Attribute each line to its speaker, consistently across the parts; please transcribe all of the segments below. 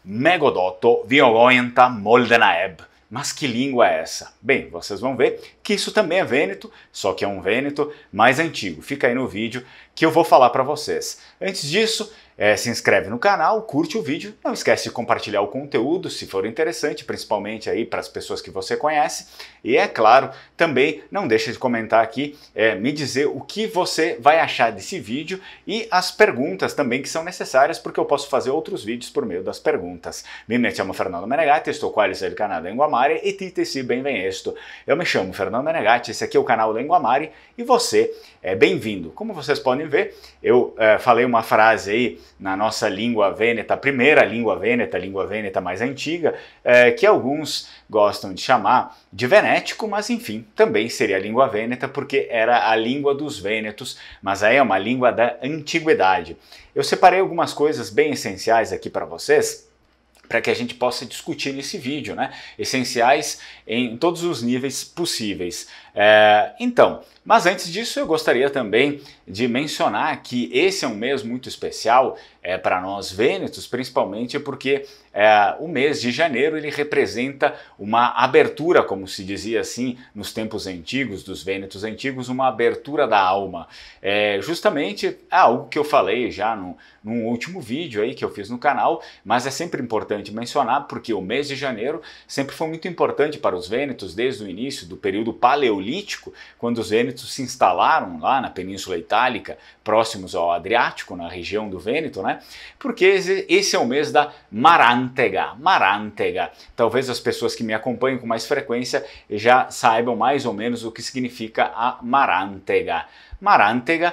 Speaker 1: Megodotto violenta moldenaeb. Mas que língua é essa? Bem, vocês vão ver que isso também é vêneto, só que é um vêneto mais antigo. Fica aí no vídeo que eu vou falar para vocês. Antes disso, se inscreve no canal, curte o vídeo, não esquece de compartilhar o conteúdo se for interessante, principalmente aí para as pessoas que você conhece. E é claro, também não deixa de comentar aqui, me dizer o que você vai achar desse vídeo e as perguntas também que são necessárias, porque eu posso fazer outros vídeos por meio das perguntas. Me chamo Fernando Menegatti, estou com il canal Lingua Mare e titesi benvenuto. Eu me chamo Fernando Menegatti, esse aqui é o canal Lingua Mare e você é bem-vindo. Como vocês podem ver, eu falei uma frase aí na nossa língua vêneta, primeira língua vêneta mais antiga, que alguns gostam de chamar de venético, mas enfim, também seria a língua vêneta porque era a língua dos vênetos, mas aí é uma língua da antiguidade. Eu separei algumas coisas bem essenciais aqui para vocês, para que a gente possa discutir nesse vídeo, né? Essenciais em todos os níveis possíveis. Mas antes disso eu gostaria também de mencionar que esse é um mês muito especial para nós vênetos, principalmente porque o mês de janeiro ele representa uma abertura, como se dizia assim nos tempos antigos, dos vênetos antigos, uma abertura da alma. Justamente algo que eu falei já num último vídeo aí que eu fiz no canal, mas é sempre importante mencionar porque o mês de janeiro sempre foi muito importante para os vênetos desde o início do período paleolítico, quando os vênetos se instalaram lá na Península Itálica, próximos ao Adriático, na região do Vêneto, né? Porque esse é o mês da Marantega. Marantega. Talvez as pessoas que me acompanham com mais frequência já saibam mais ou menos o que significa a Marantega. Marantega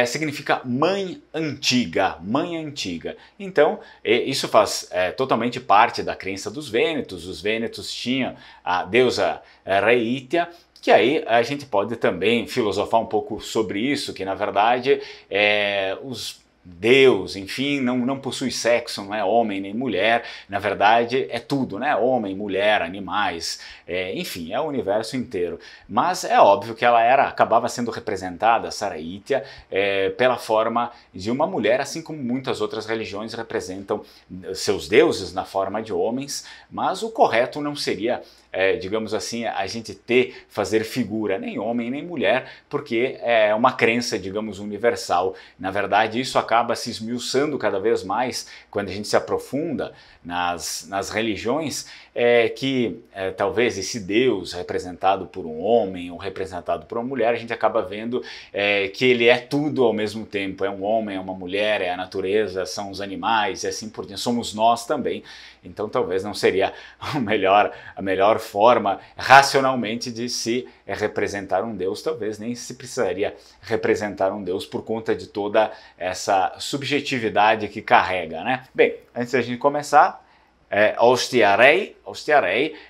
Speaker 1: significa mãe antiga, mãe antiga. Então, isso faz totalmente parte da crença dos vênetos. Os vênetos tinham a deusa Reitia, que aí a gente pode também filosofar um pouco sobre isso, que na verdade Deus, enfim, não possui sexo, não é homem nem mulher, na verdade é tudo, né? Homem, mulher, animais, enfim, é o universo inteiro. Mas é óbvio que ela acabava sendo representada, Saraitia, pela forma de uma mulher, assim como muitas outras religiões representam seus deuses na forma de homens, mas o correto não seria digamos assim, a gente fazer figura, nem homem nem mulher, porque é uma crença, digamos, universal. Na verdade, isso acaba se esmiuçando cada vez mais quando a gente se aprofunda nas religiões, que talvez esse Deus representado por um homem ou representado por uma mulher, a gente acaba vendo que ele é tudo ao mesmo tempo, é um homem, é uma mulher, é a natureza, são os animais e assim por diante, somos nós também. Então talvez não seria a melhor forma racionalmente de se representar um Deus, talvez nem se precisaria representar um Deus por conta de toda essa subjetividade que carrega, né? Bem, antes da gente começar, ostiarei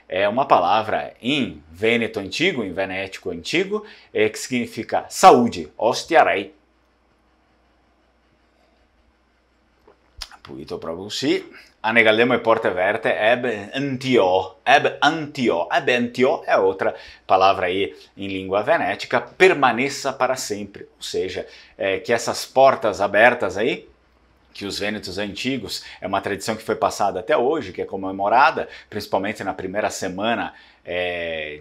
Speaker 1: é uma palavra em vêneto antigo, em venético antigo, que significa saúde, ostiarei. Puito probusi. Anegalemo e porte verte, eb antio é outra palavra aí em língua venética, permaneça para sempre, ou seja, que essas portas abertas aí, que os vênetos antigos, é uma tradição que foi passada até hoje, que é comemorada, principalmente na primeira semana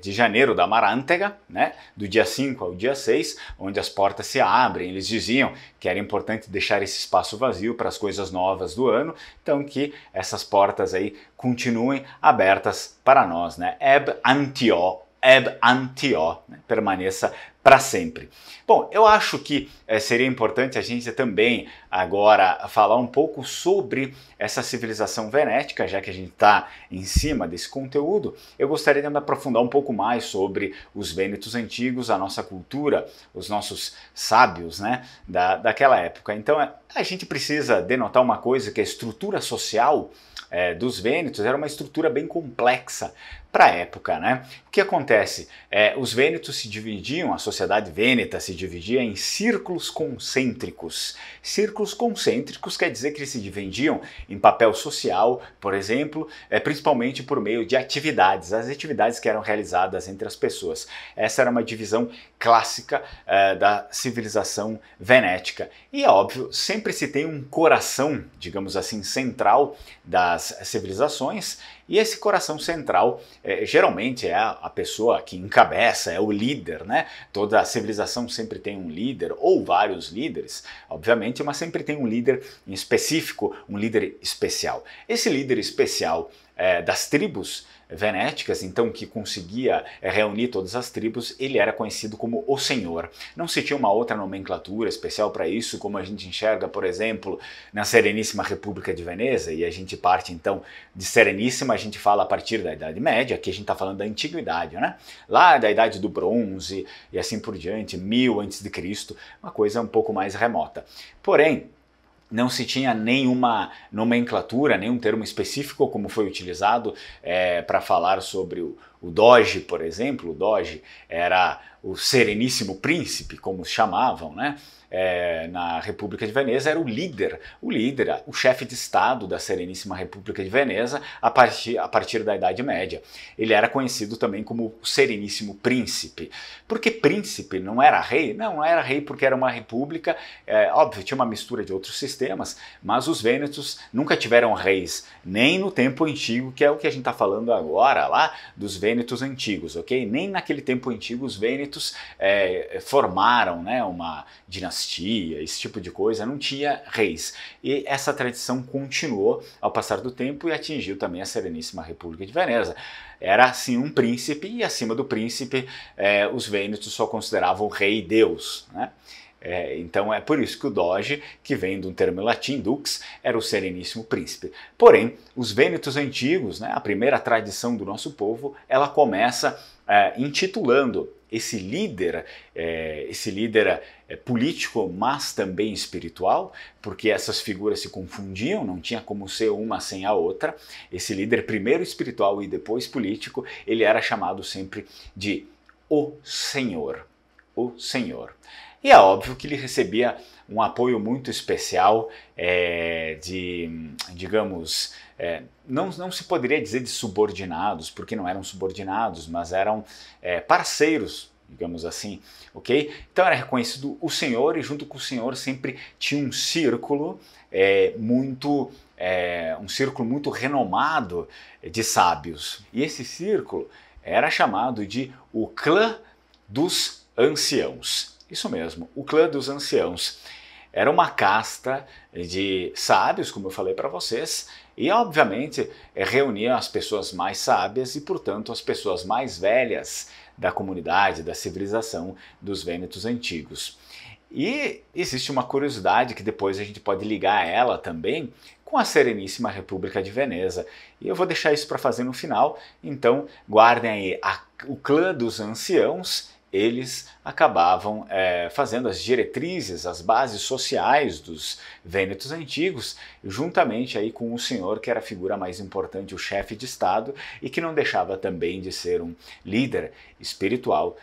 Speaker 1: de janeiro da Marantega, né, do dia 5 ao dia 6, onde as portas se abrem. Eles diziam que era importante deixar esse espaço vazio para as coisas novas do ano, então que essas portas aí continuem abertas para nós, né? Eb antio, né? Permaneça para sempre. Bom, eu acho que seria importante a gente também agora falar um pouco sobre essa civilização venética, já que a gente está em cima desse conteúdo. Eu gostaria de me aprofundar um pouco mais sobre os vênetos antigos, a nossa cultura, os nossos sábios, né, daquela época. Então a gente precisa denotar uma coisa, que a estrutura social dos vênetos era uma estrutura bem complexa. para a época, né? O que acontece? Os vênetos se dividiam, a sociedade vêneta se dividia em círculos concêntricos. Círculos concêntricos quer dizer que eles se dividiam em papel social, por exemplo, principalmente por meio de atividades, as atividades que eram realizadas entre as pessoas. Essa era uma divisão clássica da civilização venética. E é óbvio, sempre se tem um coração, digamos assim, central das civilizações, e esse coração central geralmente é a pessoa que encabeça, é o líder, né? Toda a civilização sempre tem um líder, ou vários líderes, obviamente, mas sempre tem um líder em específico, um líder especial. Esse líder especial das tribos venéticas, então, que conseguia reunir todas as tribos, ele era conhecido como o Senhor. Não se tinha uma outra nomenclatura especial para isso, como a gente enxerga, por exemplo, na Sereníssima República de Veneza, e a gente parte então de Sereníssima, a gente fala a partir da Idade Média, aqui a gente está falando da Antiguidade, né? Lá da Idade do Bronze e assim por diante, 1000 a.C., uma coisa um pouco mais remota. Porém, não se tinha nenhuma nomenclatura, nenhum termo específico como foi utilizado para falar sobre o Doge, por exemplo. O Doge era o Sereníssimo Príncipe, como os chamavam, né? Na República de Veneza, era o líder, o chefe de Estado da Sereníssima República de Veneza a partir da Idade Média. Ele era conhecido também como o Sereníssimo Príncipe. Por que príncipe? Não era rei? Não era rei porque era uma república, óbvio, tinha uma mistura de outros sistemas, mas os vênetos nunca tiveram reis, nem no tempo antigo, que é o que a gente está falando agora, lá dos vênetos antigos, ok? Nem naquele tempo antigo os vênetos formaram, né, uma dinastia, esse tipo de coisa, não tinha reis. E essa tradição continuou ao passar do tempo e atingiu também a Sereníssima República de Veneza. Era assim um príncipe e acima do príncipe os vênetos só consideravam o rei Deus, né? Então é por isso que o Doge, que vem de um termo latim, dux, era o Sereníssimo Príncipe. Porém, os vênetos antigos, né, a primeira tradição do nosso povo, ela começa intitulando esse líder político, mas também espiritual, porque essas figuras se confundiam, não tinha como ser uma sem a outra. Esse líder primeiro espiritual e depois político, ele era chamado sempre de o Senhor. O Senhor. E é óbvio que ele recebia um apoio muito especial digamos, não se poderia dizer de subordinados, porque não eram subordinados, mas eram parceiros, digamos assim, ok? Então era reconhecido o Senhor e junto com o Senhor sempre tinha um círculo muito renomado de sábios. E esse círculo era chamado de o Clã dos Anciãos. Isso mesmo, o Clã dos Anciãos. Era uma casta de sábios, como eu falei para vocês, e obviamente reunia as pessoas mais sábias e, portanto, as pessoas mais velhas da comunidade, da civilização dos vênetos antigos. E existe uma curiosidade que depois a gente pode ligar ela também com a Sereníssima República de Veneza. E eu vou deixar isso para fazer no final, então guardem aí o Clã dos Anciãos. Eles acabavam fazendo as diretrizes, as bases sociais dos vênetos antigos, juntamente aí com o Senhor, que era a figura mais importante, o chefe de Estado, e que não deixava também de ser um líder espiritual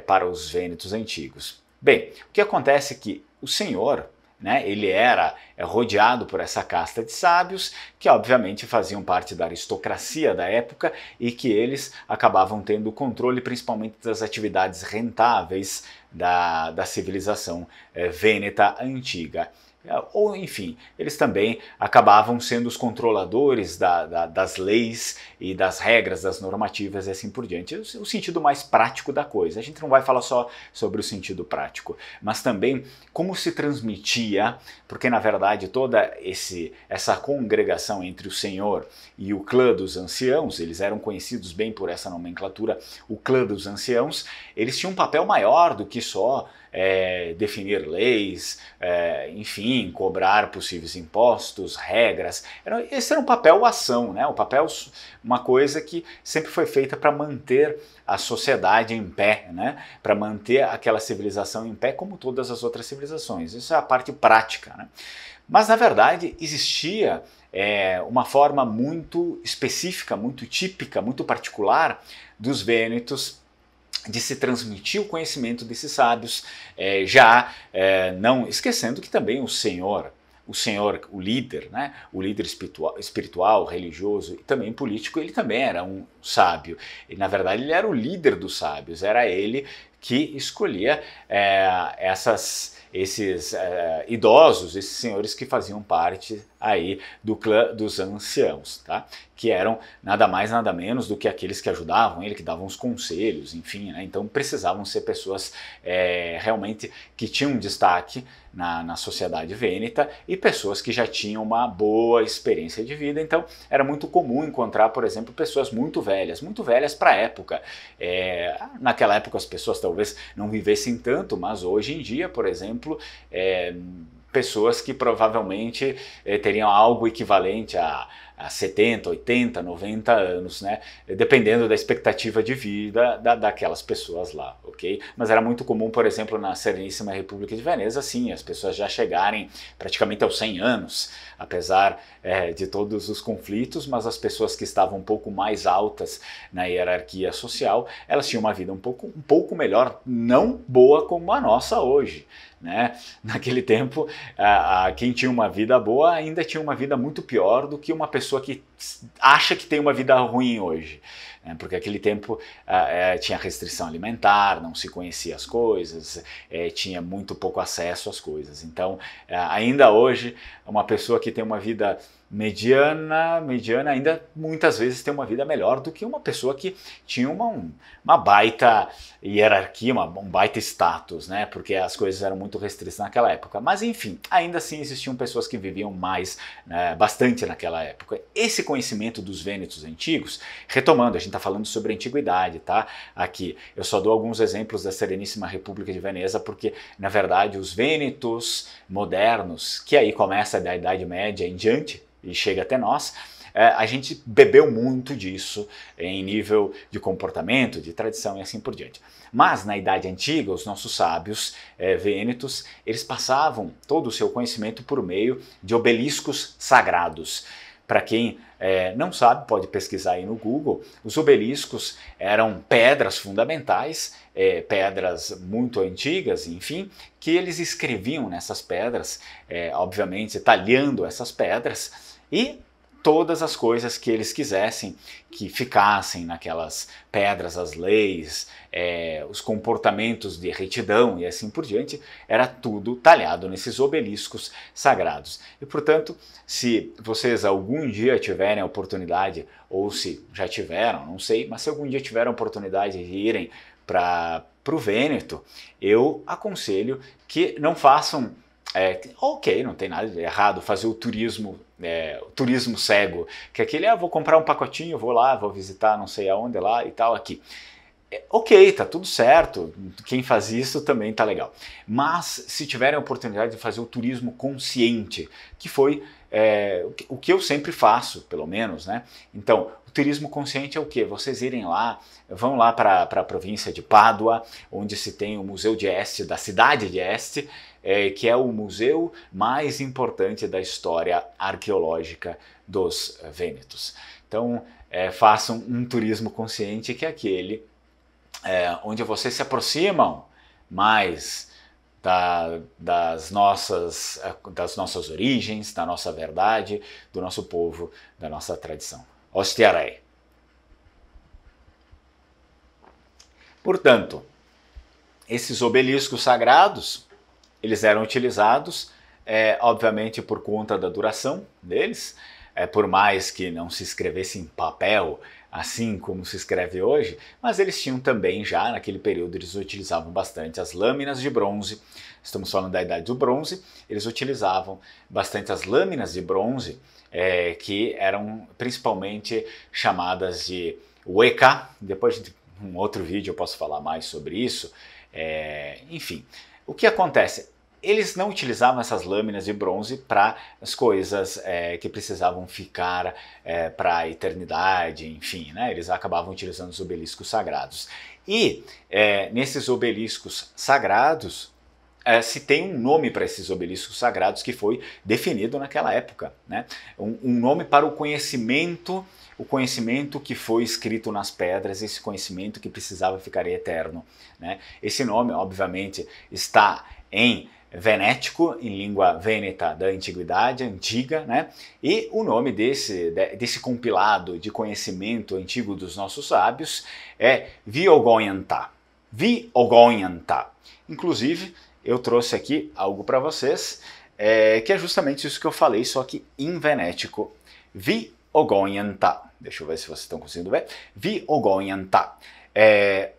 Speaker 1: para os vênetos antigos. Bem, o que acontece é que o Senhor, né, ele era rodeado por essa casta de sábios que obviamente faziam parte da aristocracia da época e que eles acabavam tendo o controle principalmente das atividades rentáveis da civilização vêneta antiga. Ou, enfim, eles também acabavam sendo os controladores das leis e das regras, das normativas e assim por diante. O sentido mais prático da coisa. A gente não vai falar só sobre o sentido prático, mas também como se transmitia, porque na verdade toda essa congregação entre o Senhor e o Clã dos Anciãos, eles eram conhecidos bem por essa nomenclatura, o Clã dos Anciãos, eles tinham um papel maior do que só definir leis, enfim, cobrar possíveis impostos, regras. Esse era um papel ação, né? Uma coisa que sempre foi feita para manter a sociedade em pé, né? Para manter aquela civilização em pé como todas as outras civilizações. Isso é a parte prática, né? Mas na verdade existia uma forma muito específica, muito típica, muito particular dos vênetos de se transmitir o conhecimento desses sábios, não esquecendo que também o Senhor, o líder, né, o líder espiritual, religioso e também político, ele também era um sábio. E, na verdade, ele era o líder dos sábios, era ele que escolhia esses idosos, esses senhores que faziam parte aí do clã dos anciãos, tá? Que eram nada mais nada menos do que aqueles que ajudavam ele, que davam os conselhos, enfim, né? Então precisavam ser pessoas realmente que tinham destaque na sociedade vêneta e pessoas que já tinham uma boa experiência de vida. Então era muito comum encontrar, por exemplo, pessoas muito velhas para a época. Naquela época as pessoas talvez não vivessem tanto, mas hoje em dia, por exemplo, pessoas que provavelmente teriam algo equivalente a 70, 80, 90 anos, né? Dependendo da expectativa de vida daquelas pessoas lá, ok? Mas era muito comum, por exemplo, na Sereníssima República de Veneza, sim, as pessoas já chegarem praticamente aos 100 anos, apesar de todos os conflitos, mas as pessoas que estavam um pouco mais altas na hierarquia social, elas tinham uma vida um pouco melhor, não boa como a nossa hoje, né? Naquele tempo, quem tinha uma vida boa ainda tinha uma vida muito pior do que uma pessoa que acha que tem uma vida ruim hoje, né? Porque aquele tempo tinha restrição alimentar, não se conhecia as coisas, tinha muito pouco acesso às coisas. Então, ainda hoje, uma pessoa que tem uma vida mediana ainda muitas vezes tem uma vida melhor do que uma pessoa que tinha uma baita hierarquia, um baita status, né? Porque as coisas eram muito restritas naquela época. Mas enfim, ainda assim existiam pessoas que viviam mais, bastante naquela época. Esse conhecimento dos vênetos antigos, retomando, a gente está falando sobre a antiguidade, tá? Aqui, eu só dou alguns exemplos da Sereníssima República de Veneza, porque na verdade os vênetos modernos, que aí começa da Idade Média em diante, e chega até nós, a gente bebeu muito disso em nível de comportamento, de tradição e assim por diante. Mas na Idade Antiga, os nossos sábios vênetos, eles passavam todo o seu conhecimento por meio de obeliscos sagrados. Para quem não sabe, pode pesquisar aí no Google, os obeliscos eram pedras fundamentais, pedras muito antigas, enfim, que eles escreviam nessas pedras, obviamente talhando essas pedras, e todas as coisas que eles quisessem que ficassem naquelas pedras, as leis, os comportamentos de retidão e assim por diante, era tudo talhado nesses obeliscos sagrados. E portanto, se vocês algum dia tiverem a oportunidade, ou se já tiveram, não sei, mas se algum dia tiverem a oportunidade de irem para o Vêneto, eu aconselho que não façam ok, não tem nada de errado fazer o turismo cego, que é aquele, vou comprar um pacotinho, vou lá, vou visitar não sei aonde lá e tal aqui. Ok, tá tudo certo, quem faz isso também tá legal. Mas se tiverem a oportunidade de fazer o turismo consciente, que foi o que eu sempre faço, pelo menos, né? Então, o turismo consciente é o quê? Vocês irem lá, vão lá para a província de Pádua, onde se tem o Museu de Este, da cidade de Este, que é o museu mais importante da história arqueológica dos vênetos. Então, façam um turismo consciente, que é aquele onde vocês se aproximam mais das nossas origens, da nossa verdade, do nosso povo, da nossa tradição. Ostiarei. Portanto, esses obeliscos sagrados, eles eram utilizados, obviamente, por conta da duração deles, por mais que não se escrevesse em papel, assim como se escreve hoje, mas eles tinham também, já naquele período, eles utilizavam bastante as lâminas de bronze. Estamos falando da Idade do Bronze, eles utilizavam bastante as lâminas de bronze, que eram principalmente chamadas de weka. Depois de um outro vídeo eu posso falar mais sobre isso. Enfim, o que acontece? Eles não utilizavam essas lâminas de bronze para as coisas que precisavam ficar para a eternidade, enfim, né? Eles acabavam utilizando os obeliscos sagrados. E nesses obeliscos sagrados, se tem um nome para esses obeliscos sagrados que foi definido naquela época, né? Um nome para o conhecimento que foi escrito nas pedras, esse conhecimento que precisava ficar eterno, né? Esse nome, obviamente, está em venético, em língua vêneta da antiguidade, antiga, né? E o nome desse compilado de conhecimento antigo dos nossos sábios é Viogoyanta. Viogoyanta. Inclusive, eu trouxe aqui algo para vocês, que é justamente isso que eu falei, só que em venético. Viogoyanta. Deixa eu ver se vocês estão conseguindo ver. Viogoyanta.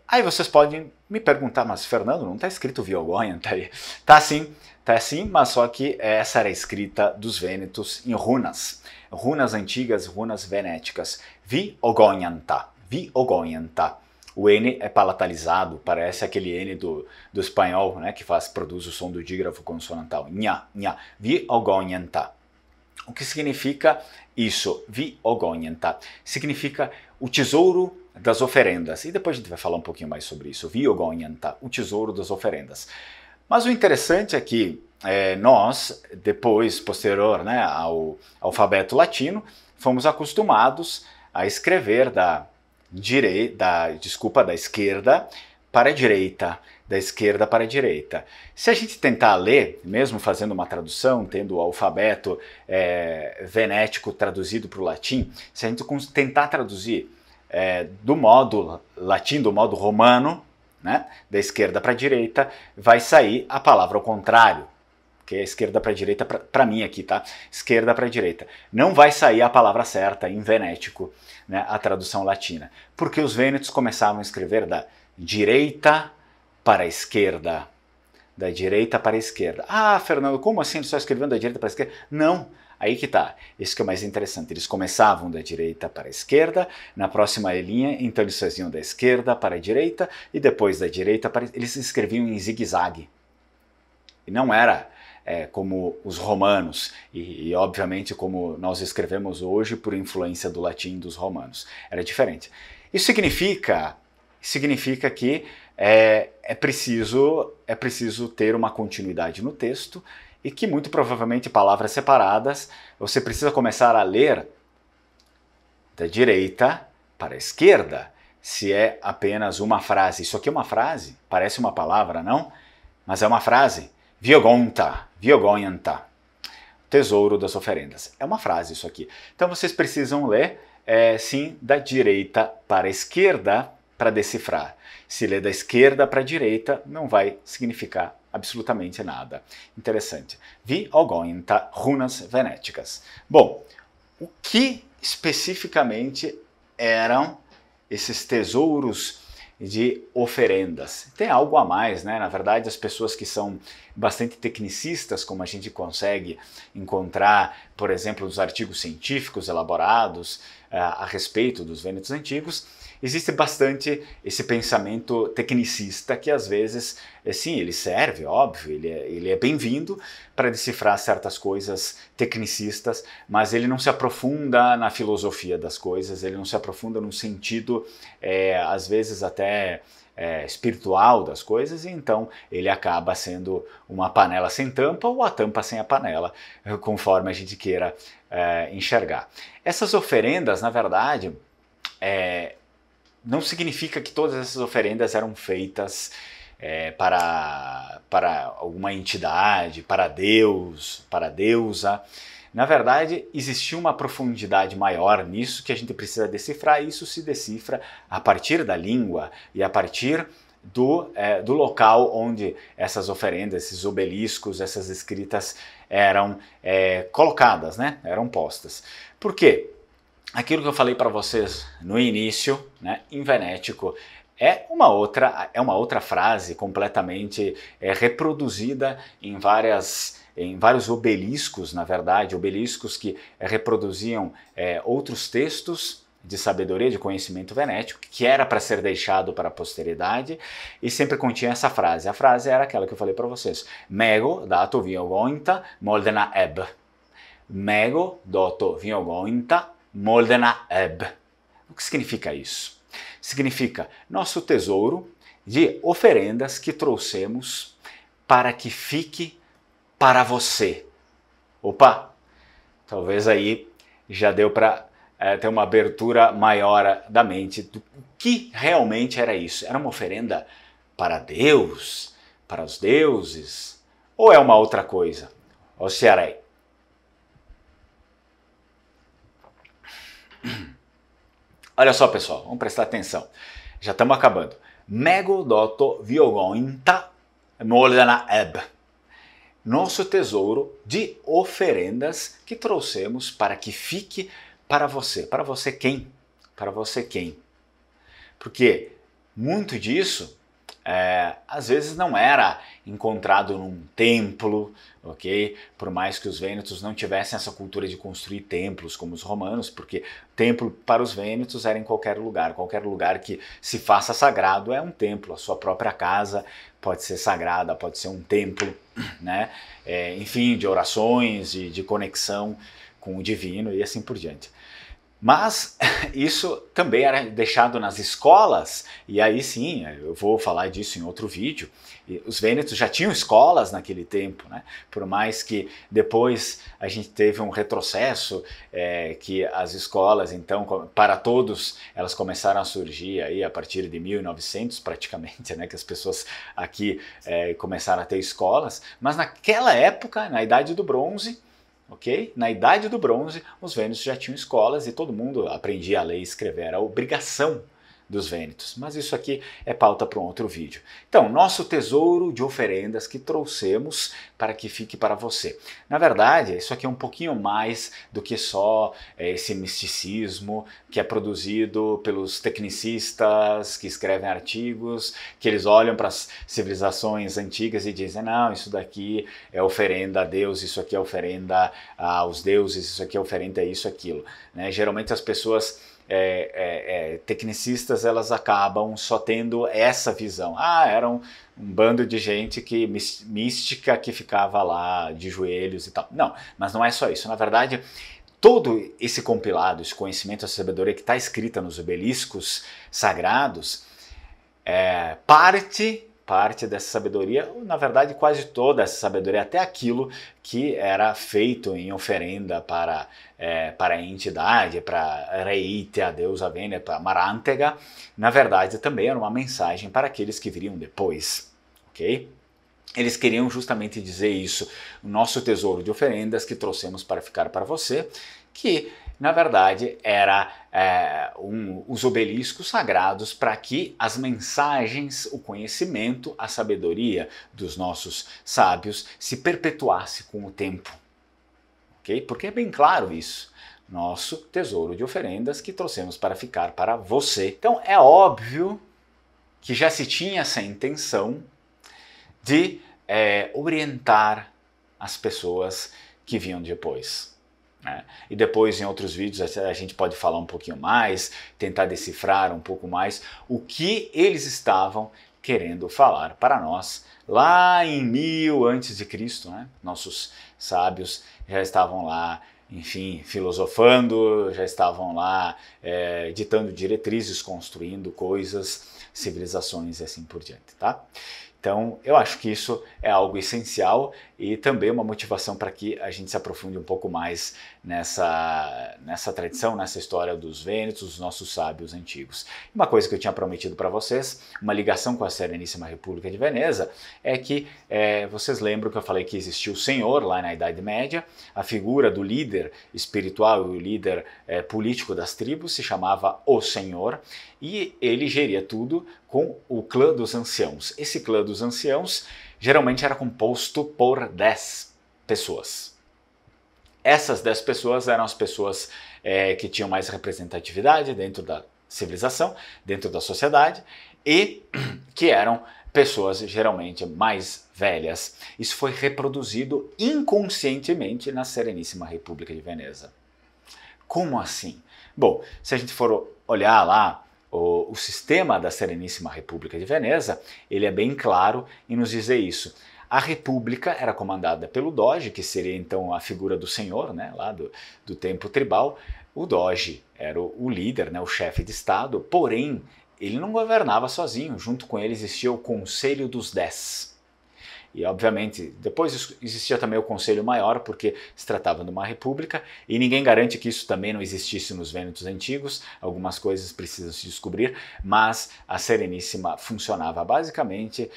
Speaker 1: Aí vocês podem me perguntar, mas Fernando, não está escrito Viogoyanta aí? Tá sim, mas só que essa era a escrita dos vênetos em runas. Runas antigas, runas venéticas. Viogoyanta. Viogoyanta. O N é palatalizado, parece aquele N do espanhol, né, que produz o som do dígrafo consonantal. Nha, nha. Viogoyanta. O que significa isso? Viogoyanta. Significa o tesouro das oferendas. E depois a gente vai falar um pouquinho mais sobre isso. Viogoyanta, o tesouro das oferendas. Mas o interessante é que nós, depois, posterior, né, ao alfabeto latino, fomos acostumados a escrever da esquerda para a direita, da esquerda para a direita. Se a gente tentar ler, mesmo fazendo uma tradução, tendo o alfabeto venético traduzido para o latim, se a gente tentar traduzir do modo latim, do modo romano, né, da esquerda para a direita, vai sair a palavra ao contrário, que é esquerda para a direita para mim aqui, tá? Esquerda para a direita. Não vai sair a palavra certa em venético, né, a tradução latina, porque os vênetos começavam a escrever da direita para a esquerda. Da direita para a esquerda. Ah, Fernando, como assim? Só escrevendo da direita para a esquerda? Não, aí que tá. Isso que é mais interessante. Eles começavam da direita para a esquerda, na próxima linha, então eles faziam da esquerda para a direita, e depois da direita para... Eles escreviam em zigue-zague. E não era como os romanos, e obviamente como nós escrevemos hoje por influência do latim dos romanos. Era diferente. Isso significa que é preciso ter uma continuidade no texto e que muito provavelmente palavras separadas você precisa começar a ler da direita para a esquerda, se é apenas uma frase. Isso aqui é uma frase, parece uma palavra, não? Mas é uma frase. Viogonta, Viogoyanta, tesouro das oferendas. É uma frase isso aqui. Então vocês precisam ler, sim, da direita para a esquerda para decifrar. Se ler da esquerda para a direita, não vai significar absolutamente nada. Interessante. Viogoyanta, runas venéticas. Bom, o que especificamente eram esses tesouros de oferendas? Tem algo a mais, né? Na verdade, as pessoas que são bastante tecnicistas, como a gente consegue encontrar, por exemplo, nos artigos científicos elaborados a respeito dos vênetos antigos, existe bastante esse pensamento tecnicista que às vezes, sim, ele serve, óbvio, ele é bem-vindo para decifrar certas coisas tecnicistas, mas ele não se aprofunda na filosofia das coisas, ele não se aprofunda no sentido, às vezes até espiritual das coisas, e então ele acaba sendo uma panela sem tampa ou a tampa sem a panela, conforme a gente queira enxergar. Essas oferendas, na verdade, não significa que todas essas oferendas eram feitas para alguma entidade, para Deus, para deusa. Na verdade, existia uma profundidade maior nisso que a gente precisa decifrar, e isso se decifra a partir da língua e a partir do local onde essas oferendas, esses obeliscos, essas escritas eram colocadas, né? Eram postas. Por quê? Aquilo que eu falei para vocês no início, né, em venético, é uma outra frase completamente reproduzida em vários obeliscos, na verdade, obeliscos que reproduziam outros textos de sabedoria, de conhecimento venético, que era para ser deixado para a posteridade, e sempre continha essa frase. A frase era aquela que eu falei para vocês. Mego dato viogointa moldena eb. Mego dato viogointa moldena eb. O que significa isso? Significa nosso tesouro de oferendas que trouxemos para que fique para você. Opa, talvez aí já deu para ter uma abertura maior da mente do que realmente era isso. Era uma oferenda para Deus, para os deuses, ou é uma outra coisa? Osserei. Olha só, pessoal, vamos prestar atenção. Já estamos acabando. Mego doto viogonta molana eb. Nosso tesouro de oferendas que trouxemos para que fique para você. Para você quem? Para você quem? Porque muito disso, às vezes não era encontrado num templo, ok? Por mais que os vênetos não tivessem essa cultura de construir templos como os romanos, porque templo para os vênetos era em qualquer lugar que se faça sagrado é um templo, a sua própria casa pode ser sagrada, pode ser um templo, né? Enfim, de orações, de conexão com o divino e assim por diante. Mas isso também era deixado nas escolas, e aí sim, eu vou falar disso em outro vídeo. Os vênetos já tinham escolas naquele tempo, né? Por mais que depois a gente teve um retrocesso, que as escolas, então, para todos, elas começaram a surgir aí a partir de 1900 praticamente, né? Que as pessoas aqui começaram a ter escolas, mas naquela época, na Idade do Bronze, ok? Na Idade do Bronze, os vênetos já tinham escolas e todo mundo aprendia a ler e escrever, era a obrigação dos vênetos. Mas isso aqui é pauta para um outro vídeo. Então, nosso tesouro de oferendas que trouxemos para que fique para você. Na verdade, isso aqui é um pouquinho mais do que só esse misticismo que é produzido pelos tecnicistas que escrevem artigos, que eles olham para as civilizações antigas e dizem, não, isso daqui é oferenda a Deus, isso aqui é oferenda aos deuses, isso aqui é oferenda a isso, aquilo. Né? Geralmente as pessoas tecnicistas, elas acabam só tendo essa visão. Era um bando de gente mística que ficava lá de joelhos e tal. Não, mas não é só isso. Na verdade, todo esse compilado, esse conhecimento, essa sabedoria que está escrita nos obeliscos sagrados, parte dessa sabedoria, na verdade quase toda essa sabedoria, até aquilo que era feito em oferenda para a entidade, para Reite, a deusa Vênus, para Marantega, na verdade também era uma mensagem para aqueles que viriam depois, ok? Eles queriam justamente dizer isso, o nosso tesouro de oferendas que trouxemos para ficar para você, que na verdade era os obeliscos sagrados para que as mensagens, o conhecimento, a sabedoria dos nossos sábios se perpetuasse com o tempo. Okay? Porque é bem claro isso. Nosso tesouro de oferendas que trouxemos para ficar para você. Então é óbvio que já se tinha essa intenção de orientar as pessoas que vinham depois. E depois em outros vídeos a gente pode falar um pouquinho mais, tentar decifrar um pouco mais o que eles estavam querendo falar para nós lá em 1000 a.C., né? Nossos sábios já estavam lá, enfim, filosofando, já estavam lá ditando diretrizes, construindo coisas, civilizações e assim por diante, tá? Então, eu acho que isso é algo essencial e também uma motivação para que a gente se aprofunde um pouco mais nessa tradição, nessa história dos vênetos, dos nossos sábios antigos. Uma coisa que eu tinha prometido para vocês, uma ligação com a Sereníssima República de Veneza, é que vocês lembram que eu falei que existia o Senhor lá na Idade Média, a figura do líder espiritual e o líder político das tribos se chamava o Senhor, e ele geria tudo com o clã dos anciãos. Esse clã dos anciãos geralmente era composto por 10 pessoas. Essas 10 pessoas eram as pessoas que tinham mais representatividade dentro da civilização, dentro da sociedade, e que eram pessoas geralmente mais velhas. Isso foi reproduzido inconscientemente na Sereníssima República de Veneza. Como assim? Bom, se a gente for olhar lá o sistema da Sereníssima República de Veneza, ele é bem claro em nos dizer isso. A república era comandada pelo Doge, que seria então a figura do senhor, né, lá do tempo tribal. O Doge era o líder, né, o chefe de Estado, porém ele não governava sozinho, junto com ele existia o Conselho dos 10. E, obviamente, depois existia também o Conselho Maior, porque se tratava de uma república, e ninguém garante que isso também não existisse nos Vênetos antigos, algumas coisas precisam se descobrir, mas a Sereníssima funcionava basicamente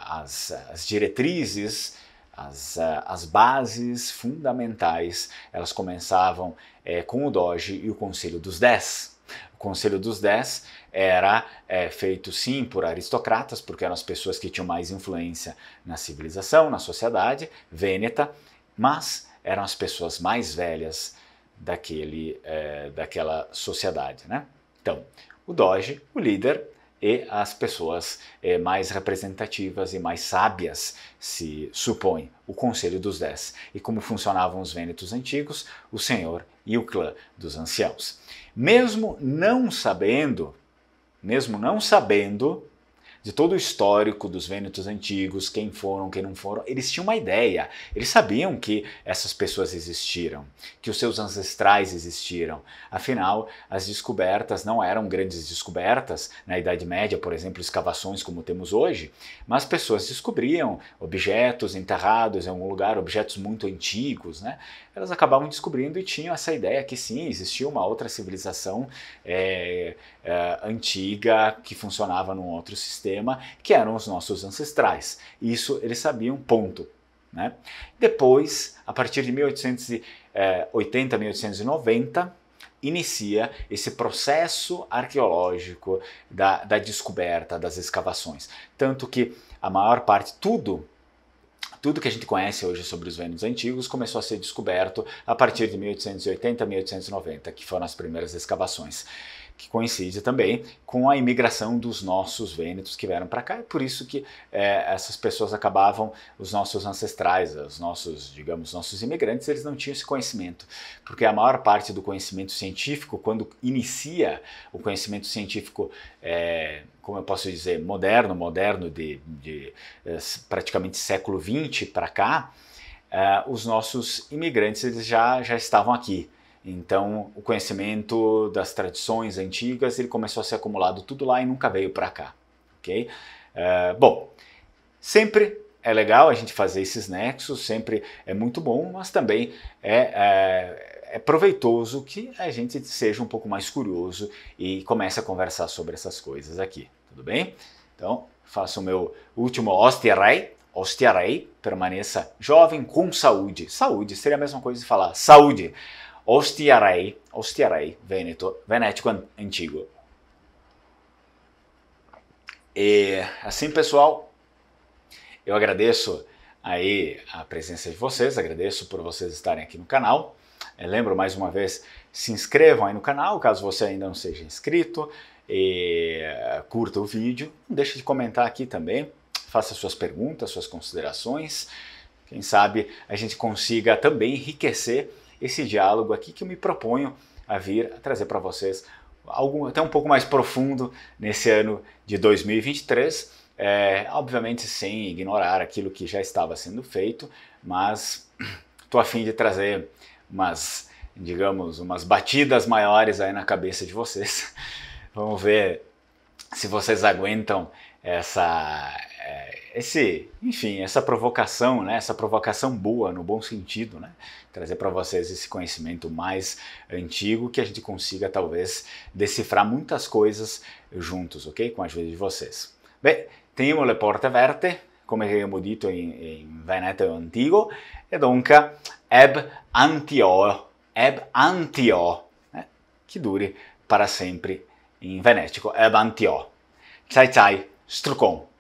Speaker 1: as diretrizes, as bases fundamentais, elas começavam com o Doge e o Conselho dos 10. O Conselho dos 10 era feito sim por aristocratas, porque eram as pessoas que tinham mais influência na civilização, na sociedade vêneta, mas eram as pessoas mais velhas daquela sociedade, né? Então, o Doge, o líder, e as pessoas mais representativas e mais sábias, se supõe, o Conselho dos 10. E como funcionavam os Vênetos antigos, o Senhor e o clã dos anciãos. Mesmo não sabendo de todo o histórico dos Vênetos antigos, quem foram, quem não foram, eles tinham uma ideia. Eles sabiam que essas pessoas existiram, que os seus ancestrais existiram. Afinal, as descobertas não eram grandes descobertas, na Idade Média, por exemplo, escavações como temos hoje, mas pessoas descobriam objetos enterrados em algum lugar, objetos muito antigos, né? Elas acabavam descobrindo e tinham essa ideia que sim, existia uma outra civilização antiga que funcionava num outro sistema, que eram os nossos ancestrais. Isso eles sabiam, ponto. Né? Depois, a partir de 1880, 1890, inicia esse processo arqueológico da descoberta, das escavações. Tanto que a maior parte, tudo que a gente conhece hoje sobre os Vênetos antigos começou a ser descoberto a partir de 1880, 1890, que foram as primeiras escavações, que coincide também com a imigração dos nossos Vênetos que vieram para cá. É por isso que essas pessoas acabavam, os nossos ancestrais, os nossos, digamos, nossos imigrantes, eles não tinham esse conhecimento, porque a maior parte do conhecimento científico, quando inicia o conhecimento científico, como eu posso dizer, moderno de praticamente século XX para cá, os nossos imigrantes eles já estavam aqui. Então, o conhecimento das tradições antigas ele começou a ser acumulado tudo lá e nunca veio para cá, ok? Bom, sempre é legal a gente fazer esses nexos, sempre é muito bom, mas também é proveitoso que a gente seja um pouco mais curioso e comece a conversar sobre essas coisas aqui, tudo bem? Então, faço o meu último Ostiarei, permaneça jovem com saúde. Saúde seria a mesma coisa de falar saúde. Ostiarei, Venético antigo. E assim, pessoal, eu agradeço aí a presença de vocês, agradeço por vocês estarem aqui no canal. Lembro mais uma vez, se inscrevam aí no canal, caso você ainda não seja inscrito, e curta o vídeo, não deixe de comentar aqui também, faça suas perguntas, suas considerações, quem sabe a gente consiga também enriquecer esse diálogo aqui que eu me proponho a vir a trazer para vocês algo até um pouco mais profundo nesse ano de 2023, obviamente sem ignorar aquilo que já estava sendo feito, mas estou a fim de trazer umas batidas maiores aí na cabeça de vocês. Vamos ver se vocês aguentam essa provocação, né? Essa provocação boa, no bom sentido, né? Trazer para vocês esse conhecimento mais antigo, que a gente consiga talvez decifrar muitas coisas juntos, ok? Com a ajuda de vocês. Beh, teniamo le porte aperte, come abbiamo detto in Veneto antico, e dunque eb antio, che duri para sempre in venetico, eb antio. Cai cai, strucon.